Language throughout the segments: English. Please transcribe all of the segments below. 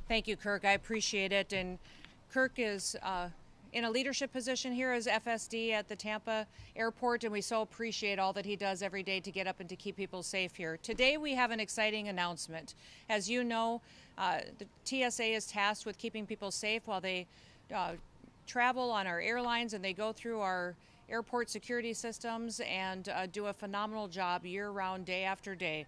Thank you, Kirk. I appreciate it. And Kirk is in a leadership position here as FSD at the Tampa airport, and we so appreciate all that he does every day to get up and to keep people safe here. Today we have an exciting announcement. As you know, the TSA is tasked with keeping people safe while they travel on our airlines, and they go through our airport security systems and do a phenomenal job year-round, day after day.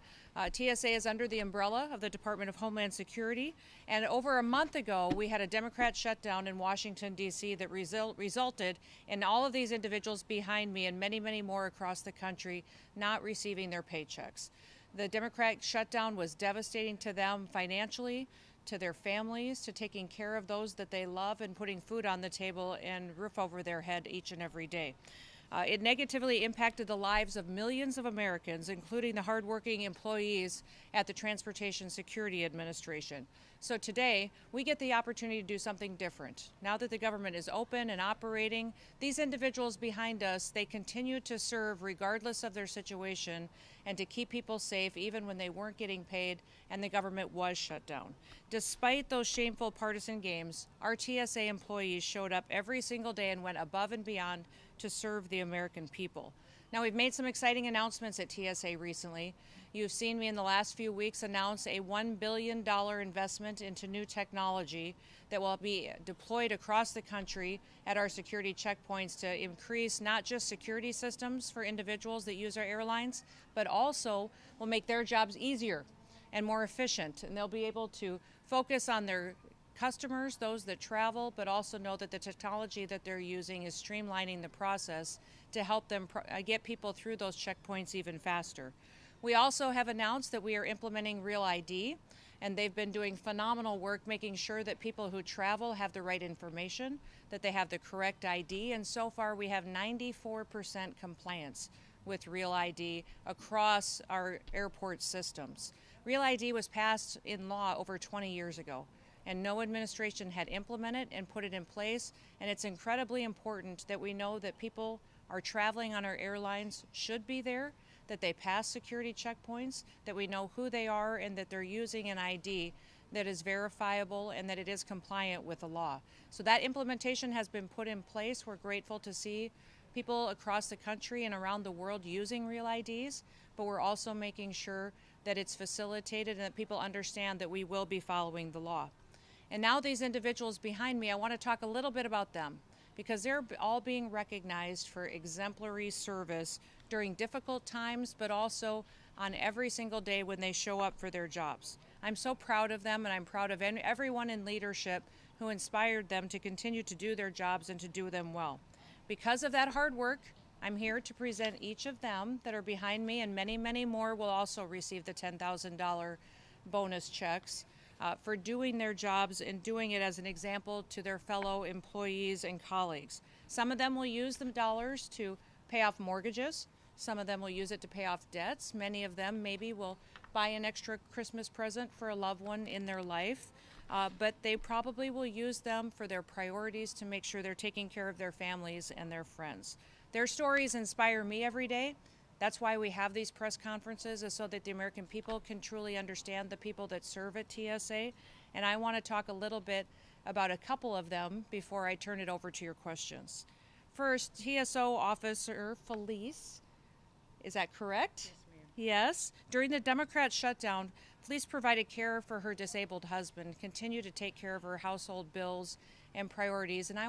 TSA is under the umbrella of the Department of Homeland Security, and over a month ago we had a Democrat shutdown in Washington, D.C. that resulted in all of these individuals behind me and many, many more across the country not receiving their paychecks. The Democrat shutdown was devastating to them financially, to their families, to taking care of those that they love and putting food on the table and roof over their head each and every day. It negatively impacted the lives of millions of Americans, including the hardworking employees at the Transportation Security Administration. So today, we get the opportunity to do something different. Now that the government is open and operating, these individuals behind us, they continue to serve regardless of their situation and to keep people safe even when they weren't getting paid and the government was shut down. Despite those shameful partisan games, our TSA employees showed up every single day and went above and beyond to serve the American people. Now, we've made some exciting announcements at TSA recently. You've seen me in the last few weeks announce a $1 billion investment into new technology that will be deployed across the country at our security checkpoints to increase not just security systems for individuals that use our airlines, but also will make their jobs easier and more efficient. And they'll be able to focus on their customers, those that travel, but also know that the technology that they're using is streamlining the process to help them get people through those checkpoints even faster. We also have announced that we are implementing Real ID, and they've been doing phenomenal work making sure that people who travel have the right information, that they have the correct ID, and so far we have 94% compliance with Real ID across our airport systems. Real ID was passed in law over 20 years ago, and no administration had implemented and put it in place, and it's incredibly important that we know that people are traveling on our airlines should be there, that they pass security checkpoints, that we know who they are, and that they're using an ID that is verifiable and that it is compliant with the law. So that implementation has been put in place. We're grateful to see people across the country and around the world using Real IDs, but we're also making sure that it's facilitated and that people understand that we will be following the law. And now these individuals behind me, I want to talk a little bit about them, because they're all being recognized for exemplary service during difficult times, but also on every single day when they show up for their jobs. I'm so proud of them, and I'm proud of everyone in leadership who inspired them to continue to do their jobs and to do them well. Because of that hard work, I'm here to present each of them that are behind me, and many, many more will also receive the $10,000 bonus checks for doing their jobs and doing it as an example to their fellow employees and colleagues. Some of them will use the dollars to pay off mortgages. Some of them will use it to pay off debts. Many of them maybe will buy an extra Christmas present for a loved one in their life. But they probably will use them for their priorities to make sure they're taking care of their families and their friends. Their stories inspire me every day. That's why we have these press conferences, is so that the American people can truly understand the people that serve at TSA. And I want to talk a little bit about a couple of them before I turn it over to your questions. First, TSO Officer Felice, is that correct? Yes, ma'am. Yes. During the Democrat shutdown, Felice provided care for her disabled husband, continued to take care of her household bills and priorities. And I